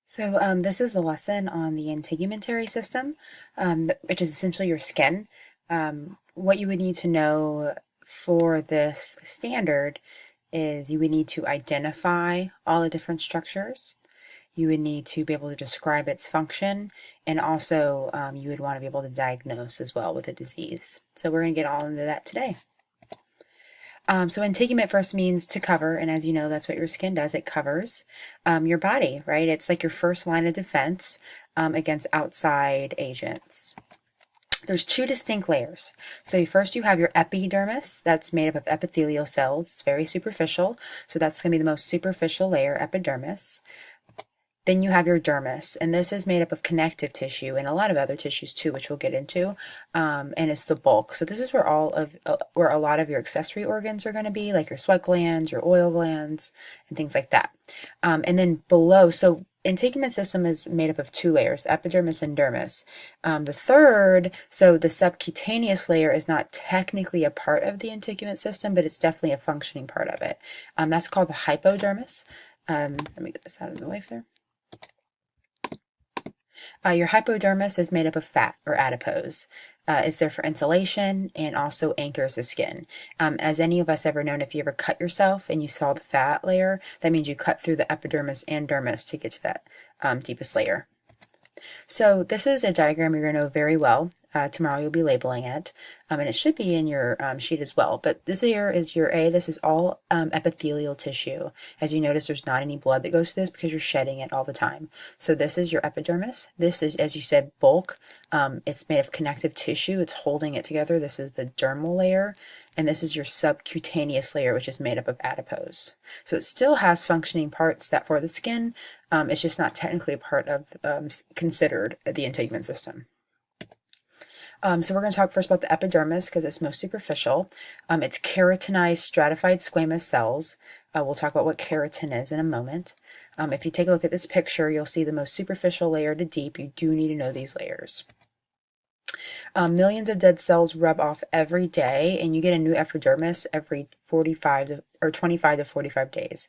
So this is the lesson on the integumentary system, which is essentially your skin. What you would need to know for this standard is you would need to identify all the different structures. You would need to be able to describe its function, and also you would want to be able to diagnose as well with a disease. So we're going to get all into that today. So integument first means to cover, and as you know, that's what your skin does. It covers your body, right? It's like your first line of defense against outside agents. There's two distinct layers. So first you have your epidermis, that's made up of epithelial cells. It's very superficial, so that's going to be the most superficial layer, epidermis. Then you have your dermis, and this is made up of connective tissue and a lot of other tissues too, which we'll get into, and it's the bulk. So this is where where a lot of your accessory organs are going to be, like your sweat glands, your oil glands, and things like that. And then below, so integument system is made up of two layers, epidermis and dermis. The third, so the subcutaneous layer, is not technically a part of the integument system, but it's definitely a functioning part of it. That's called the hypodermis. Let me get this out of the way there. Your hypodermis is made up of fat or adipose. It's there for insulation and also anchors the skin. As any of us ever known, if you ever cut yourself and you saw the fat layer, that means you cut through the epidermis and dermis to get to that deepest layer. So this is a diagram you're going to know very well. Tomorrow you'll be labeling it, and it should be in your sheet as well. But this here is your A. This is all epithelial tissue. As you notice, there's not any blood that goes to this because you're shedding it all the time. So this is your epidermis. This is, as you said, bulk. It's made of connective tissue. It's holding it together. This is the dermal layer. And this is your subcutaneous layer, which is made up of adipose. So it still has functioning parts that for the skin, it's just not technically a part of considered the integument system. So we're going to talk first about the epidermis because it's most superficial. It's keratinized stratified squamous cells. We'll talk about what keratin is in a moment. If you take a look at this picture, you'll see the most superficial layer to deep. You do need to know these layers. Millions of dead cells rub off every day, and you get a new epidermis every 25 or 25 to 45 days.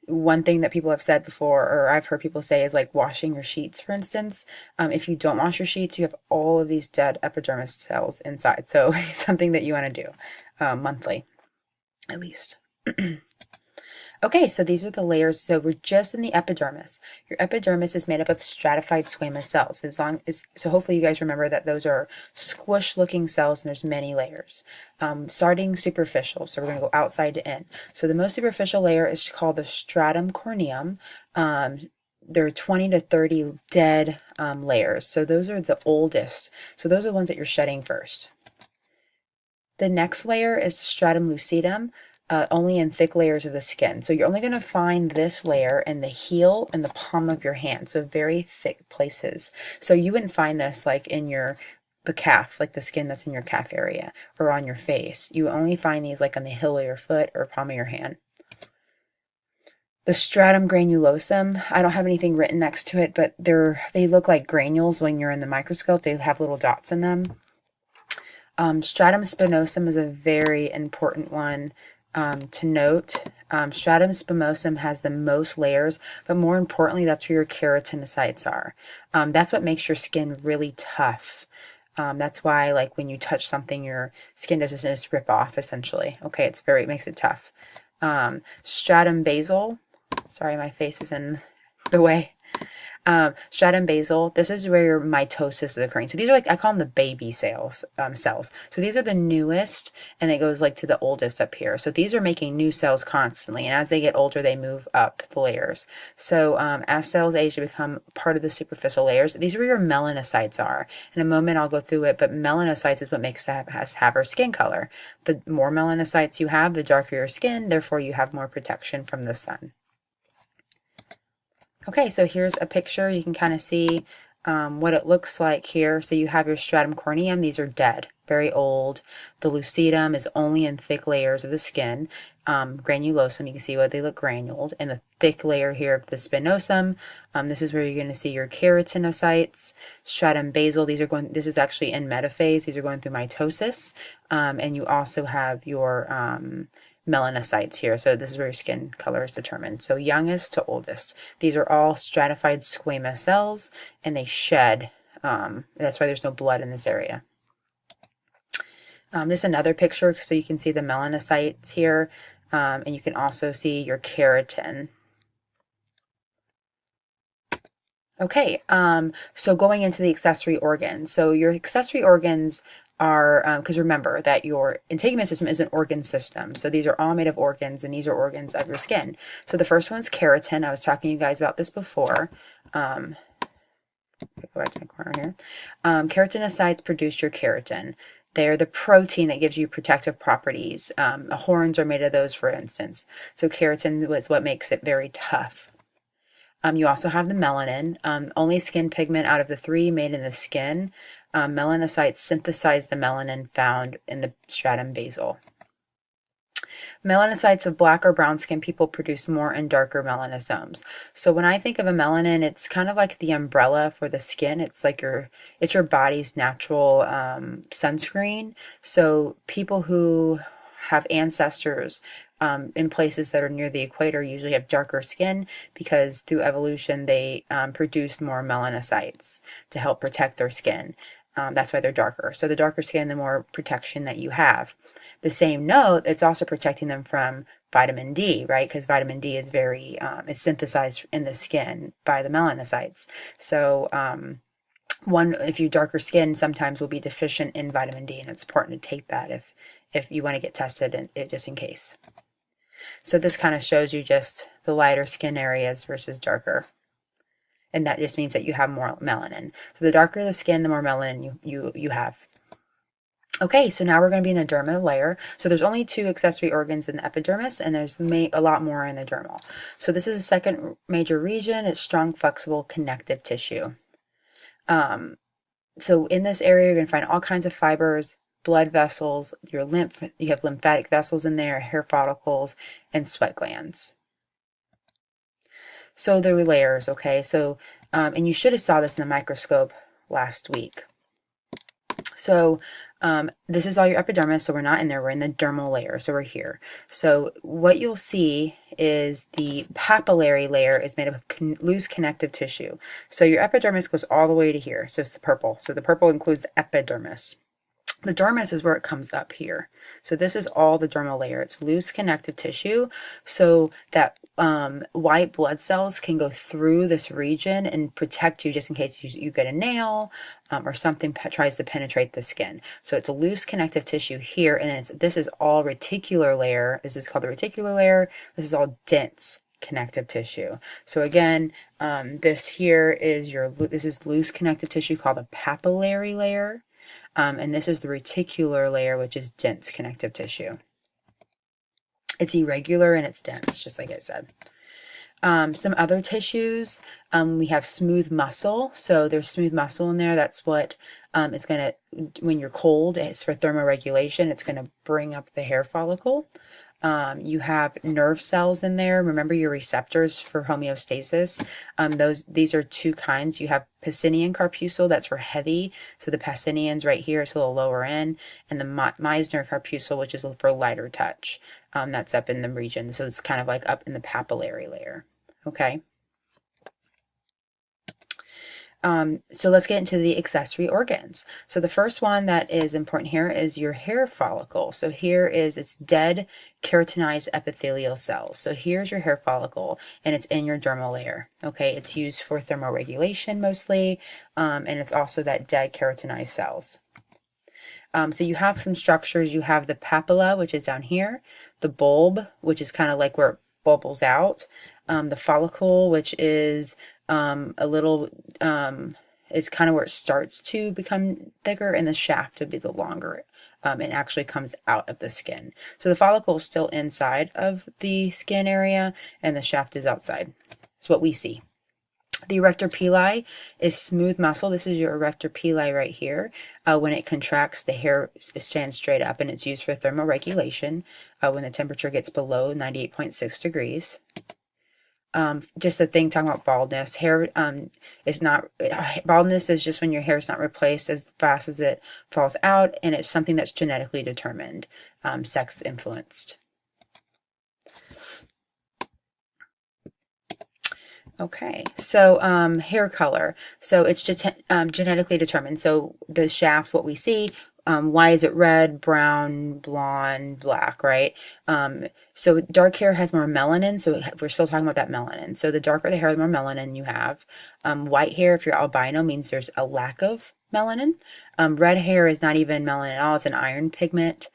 One thing that people have said before, or I've heard people say, is like washing your sheets, for instance. If you don't wash your sheets, you have all of these dead epidermis cells inside. So something that you want to do monthly, at least. Okay, so these are the layers. So we're just in the epidermis. Your epidermis is made up of stratified squamous cells. So hopefully you guys remember that those are squish-looking cells, and there's many layers. Starting superficial, so we're going to go outside to in. So the most superficial layer is called the stratum corneum. There are 20 to 30 dead layers. So those are the oldest. So those are the ones that you're shedding first. The next layer is the stratum lucidum. Only in thick layers of the skin. So you're only going to find this layer in the heel and the palm of your hand, so very thick places. So you wouldn't find this like in the calf, like the skin that's in your calf area, or on your face. You only find these like on the heel of your foot or palm of your hand. The stratum granulosum, I don't have anything written next to it, but they look like granules when you're in the microscope. They have little dots in them. Stratum spinosum is a very important one to note. Stratum spumosum has the most layers, but more importantly, that's where your keratinocytes are. That's what makes your skin really tough. That's why, like, when you touch something, your skin doesn't just rip off, essentially. Okay, it makes it tough. Stratum basal, sorry, my face is in the way. Stratum basal, this is where your mitosis is occurring. So these are like, I call them the baby cells. So these are the newest, and it goes like to the oldest up here. So these are making new cells constantly, and as they get older, they move up the layers. So as cells age, they become part of the superficial layers. These are where your melanocytes are. In a moment, I'll go through it, but melanocytes is what makes us have our skin color. The more melanocytes you have, the darker your skin, therefore you have more protection from the sun. Okay, so here's a picture. You can kind of see what it looks like here. So you have your stratum corneum. These are dead, very old. The lucidum is only in thick layers of the skin. Granulosum, you can see what they look granuled. And the thick layer here of the spinosum, this is where you're going to see your keratinocytes. Stratum basal, this is actually in metaphase. These are going through mitosis. And you also have your melanocytes here. So this is where your skin color is determined. So youngest to oldest. These are all stratified squamous cells, and they shed. That's why there's no blood in this area. Just another picture so you can see the melanocytes here, and you can also see your keratin. Okay, so going into the accessory organs. So your accessory organs are, because remember that your integument system is an organ system. So these are all made of organs, and these are organs of your skin. So the first one's keratin. I was talking to you guys about this before. Go back to my corner here. Keratinocytes produce your keratin. They're the protein that gives you protective properties. Horns are made of those, for instance. So keratin is what makes it very tough. You also have the melanin, only skin pigment out of the three made in the skin. Melanocytes synthesize the melanin found in the stratum basal. Melanocytes of black or brown skin people produce more and darker melanosomes. So when I think of a melanin, it's kind of like the umbrella for the skin. It's like it's your body's natural sunscreen. So people who have ancestors in places that are near the equator usually have darker skin because through evolution they produce more melanocytes to help protect their skin. That's why they're darker. So the darker skin, the more protection that you have. The same note, it's also protecting them from vitamin D, right? Because vitamin D is is synthesized in the skin by the melanocytes. So if you're darker skin, sometimes will be deficient in vitamin D, and it's important to take that if you want to get tested, just in case. So this kind of shows you just the lighter skin areas versus darker. And that just means that you have more melanin. So the darker the skin, the more melanin you have. Okay, so now we're going to be in the dermal layer. So there's only two accessory organs in the epidermis, and there's a lot more in the dermal. So this is the second major region. It's strong, flexible, connective tissue. So in this area, you're going to find all kinds of fibers, blood vessels, you have lymphatic vessels in there, hair follicles, and sweat glands. So the layers, okay? So, and you should have saw this in the microscope last week. So this is all your epidermis, so we're not in there, we're in the dermal layer, so we're here. So what you'll see is the papillary layer is made of loose connective tissue. So your epidermis goes all the way to here, so it's the purple. So the purple includes the epidermis. The dermis is where it comes up here. So this is all the dermal layer. It's loose connective tissue so that white blood cells can go through this region and protect you just in case you get a nail or something tries to penetrate the skin. So it's a loose connective tissue here, and this is all reticular layer. This is called the reticular layer. This is all dense connective tissue. So again, this here is this is loose connective tissue called the papillary layer. And this is the reticular layer, which is dense connective tissue. It's irregular and it's dense, just like I said. Some other tissues, we have smooth muscle. So there's smooth muscle in there. That's what is going to, when you're cold, it's for thermoregulation. It's going to bring up the hair follicle. You have nerve cells in there. Remember your receptors for homeostasis. These are two kinds. You have Pacinian corpuscle, that's for heavy. So the Pacinian's right here, it's a little lower in, and the Meissner corpuscle, which is for lighter touch. That's up in the region. So it's kind of like up in the papillary layer. Okay. So let's get into the accessory organs. So the first one that is important here is your hair follicle. So here it's dead keratinized epithelial cells. So here's your hair follicle, and it's in your dermal layer. Okay, it's used for thermoregulation mostly, and it's also that dead keratinized cells. So you have some structures. You have the papilla, which is down here, the bulb, which is kind of like where it bubbles out, the follicle, which is a little, is kind of where it starts to become thicker, and the shaft would be the longer. It actually comes out of the skin. So the follicle is still inside of the skin area, and the shaft is outside. That's what we see. The erector pili is smooth muscle. This is your erector pili right here. When it contracts, the hair stands straight up, and it's used for thermoregulation when the temperature gets below 98.6 degrees. Just a thing talking about baldness. Baldness is just when your hair is not replaced as fast as it falls out, and it's something that's genetically determined, sex influenced. Okay, so hair color. So it's genetically determined. So the shaft, what we see, why is it red, brown, blonde, black, right? So dark hair has more melanin. So we're still talking about that melanin. So the darker the hair, the more melanin you have. White hair, if you're albino, means there's a lack of melanin. Red hair is not even melanin at all. It's an iron pigment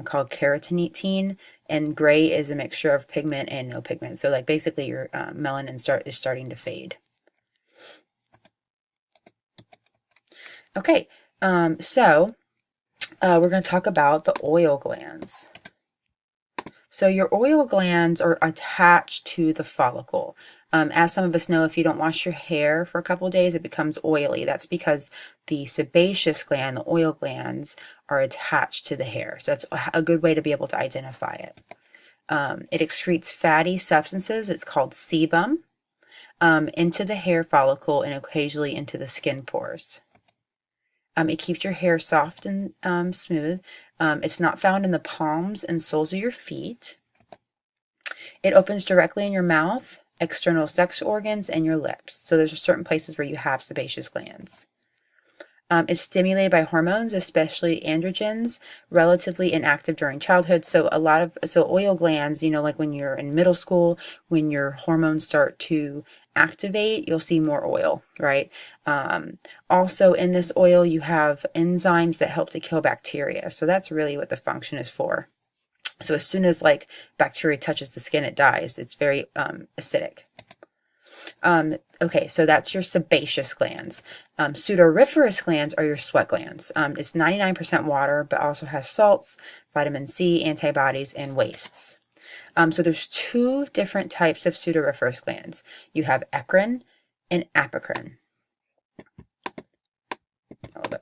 called keratinized. And gray is a mixture of pigment and no pigment. So like basically your melanin is starting to fade. Okay, so we're going to talk about the oil glands. So your oil glands are attached to the follicle. As some of us know, if you don't wash your hair for a couple of days, it becomes oily. That's because the sebaceous gland, the oil glands, are attached to the hair. So that's a good way to be able to identify it. It excretes fatty substances, it's called sebum, into the hair follicle and occasionally into the skin pores. It keeps your hair soft and smooth. It's not found in the palms and soles of your feet. It opens directly in your mouth, external sex organs, and your lips. So there's certain places where you have sebaceous glands. It's stimulated by hormones, especially androgens, relatively inactive during childhood. So oil glands, you know, like when you're in middle school, when your hormones start to activate, you'll see more oil, right? Also in this oil, you have enzymes that help to kill bacteria. So that's really what the function is for. So as soon as like bacteria touches the skin, it dies. It's very acidic. Okay, so that's your sebaceous glands. Sudoriferous glands are your sweat glands. It's 99% water, but also has salts, vitamin C, antibodies, and wastes. So there's two different types of sudoriferous glands. You have eccrine and apocrine.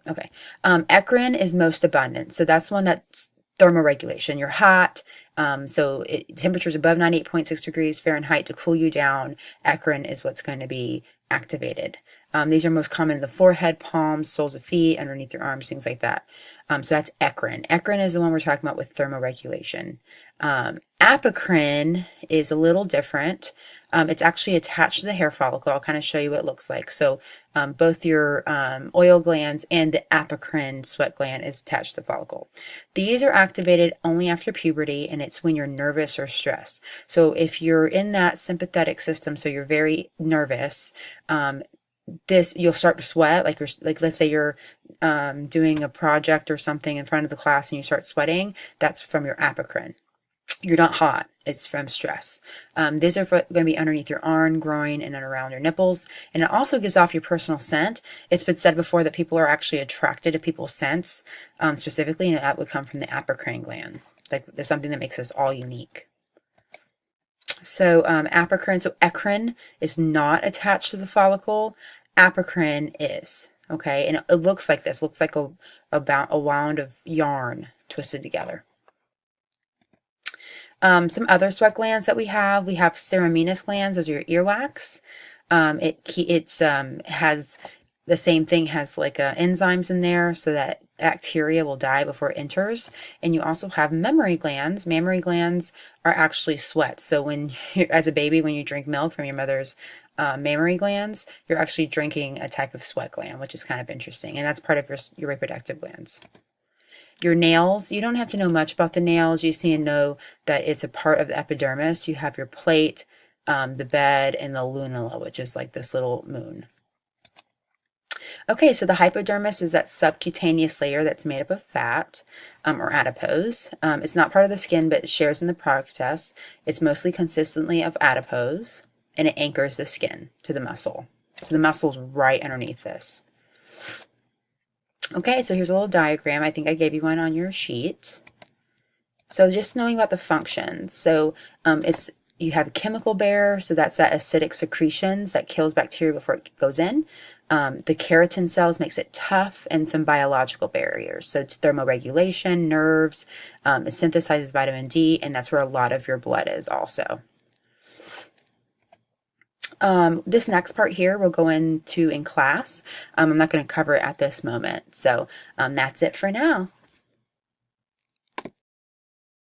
Okay. Eccrine is most abundant. So that's one that's thermoregulation. You're hot, temperatures above 98.6 degrees Fahrenheit to cool you down. Eccrine is what's going to be activated. These are most common in the forehead, palms, soles of feet, underneath your arms, things like that. So that's eccrine. Eccrine is the one we're talking about with thermoregulation. Apocrine is a little different. It's actually attached to the hair follicle. I'll kind of show you what it looks like. So both your oil glands and the apocrine sweat gland is attached to the follicle. These are activated only after puberty, and it's when you're nervous or stressed. So if you're in that sympathetic system, so you're very nervous, you'll start to sweat. Like let's say you're doing a project or something in front of the class and you start sweating. That's from your apocrine. You're not hot. It's from stress. These are going to be underneath your arm, groin, and around your nipples. And it also gives off your personal scent. It's been said before that people are actually attracted to people's scents, specifically, and that would come from the apocrine gland. Like there's something that makes us all unique. So apocrine, so eccrine is not attached to the follicle. Apocrine is. Okay, and it looks like this. It looks like a wound of yarn twisted together. Some other sweat glands that we have ceruminous glands. Those are your earwax. It has the same thing, has like enzymes in there so that bacteria will die before it enters. And you also have mammary glands. Mammary glands are actually sweat. So when as a baby, when you drink milk from your mother's mammary glands, you're actually drinking a type of sweat gland, which is kind of interesting. And that's part of your reproductive glands. Your nails, you don't have to know much about the nails. You see and know that it's a part of the epidermis. You have your plate, the bed, and the lunula, which is like this little moon. Okay, so the hypodermis is that subcutaneous layer that's made up of fat or adipose. It's not part of the skin, but it shares in the process. It's mostly consistently of adipose, and it anchors the skin to the muscle. So the muscle's right underneath this. Okay, so here's a little diagram. I think I gave you one on your sheet. So just knowing about the functions. So you have a chemical barrier, so that's that acidic secretions that kills bacteria before it goes in. The keratin cells makes it tough, and some biological barriers. So it's thermoregulation, nerves, it synthesizes vitamin D, and that's where a lot of your blood is also. This next part here we'll go into in class. I'm not going to cover it at this moment. So that's it for now.